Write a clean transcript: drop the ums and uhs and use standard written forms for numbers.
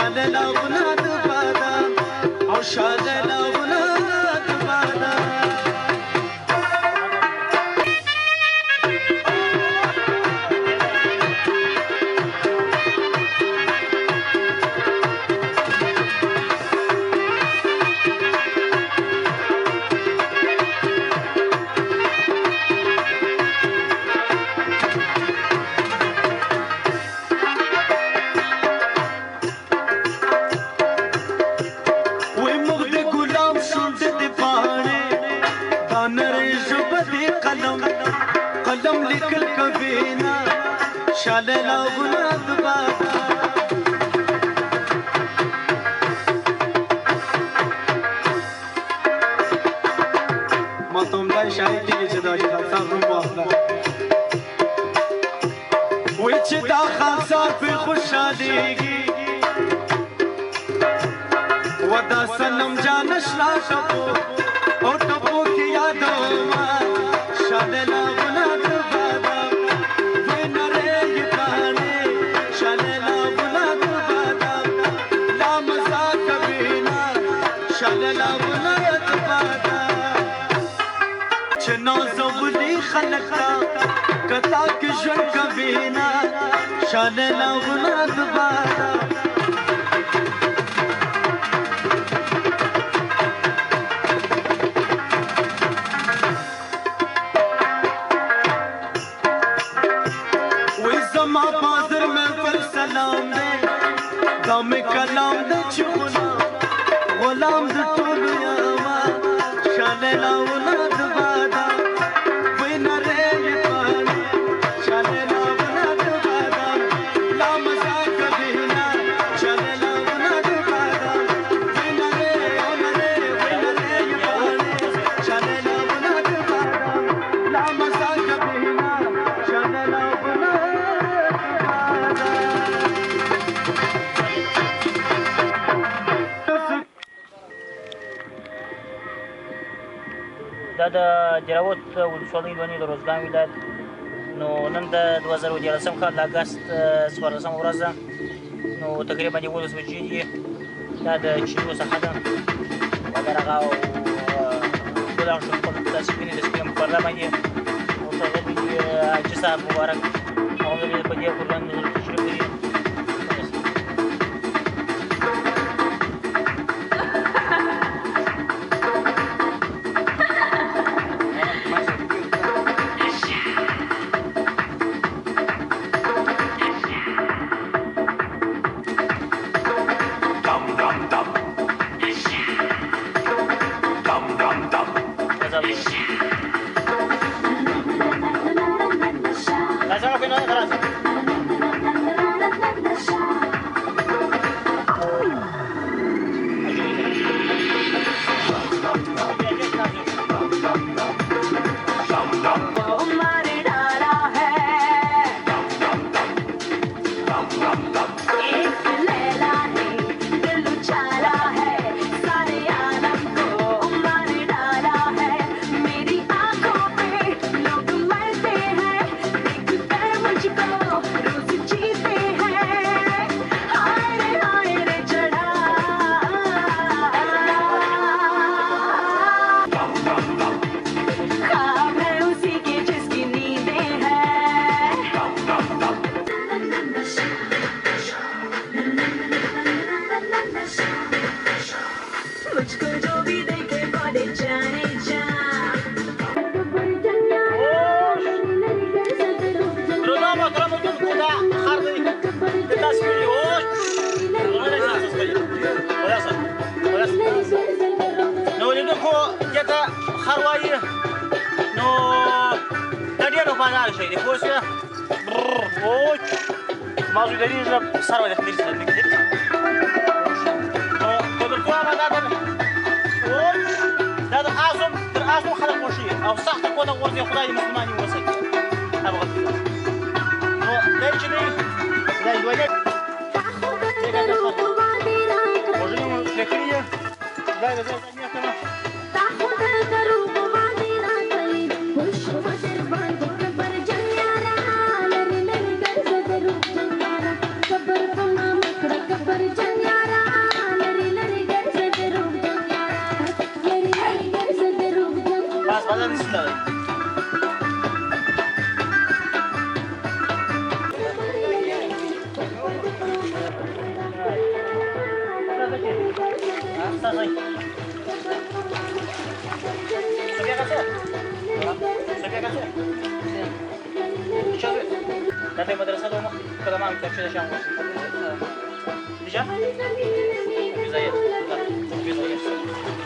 شاللا ولاد بادام او شاللا ولاد بادام قلم لیکل کبینا شاللا ولاد بادام ما ته همدای شاعري کېږي چې دا خاکسار روم واخله وایي چې دا خاکسار پرې خوشحالېږي و دا صنم جان اشنا ټپو او ټپو کې یادومه شاللا ولاد بادام وی نری پانے شاللا ولاد بادام لا مزا کبینا شاللا ولاد بادام چنو زولی خلقا کتا کی ژوند کبینا شاللا ولاد بادام دام کلام د چغلا غلام د ټولو یما شاللا ولاد بادام وی نری پانے شاللا ولاد بادام لا مزا کبینا شاللا ولاد بادام وی نری پانے شاللا ولاد بادام لا مزا کبینا شاللا ولاد دا د جراوت ولسوالۍ لوني د روزګان ولایت نو نن د 2014 کال د اګست 14 ورځ ده نو تقریبا 11 بجې دي دا د چینو څخه ده ودرغه او ګلان شو په تاسو کې د سپیم پرلا باندې او څنګه دي چې صاحب مبارک او د په دې قربان تشریف لري Mazul deriz la sarva de khmir sa dikte. To do to ama da da azum khala qoshi aw saxta ko da qordi khuday muslimani wasaki. Abgha. No daychini dai wajad. Tega da khot. Bojini lekriya. Dai da zaniya kana. Ta khudal karu bawadi na kali. Khush wajar ban par janyara. Lar lar gar zadaru janyara. Kabar kama makra kabar janyara. plecați? Ce aveți? Dar te-ai mădrăsat, doamnă? Că la mamă, ce așa am văzut. Deja? Viza e. Da, viza e.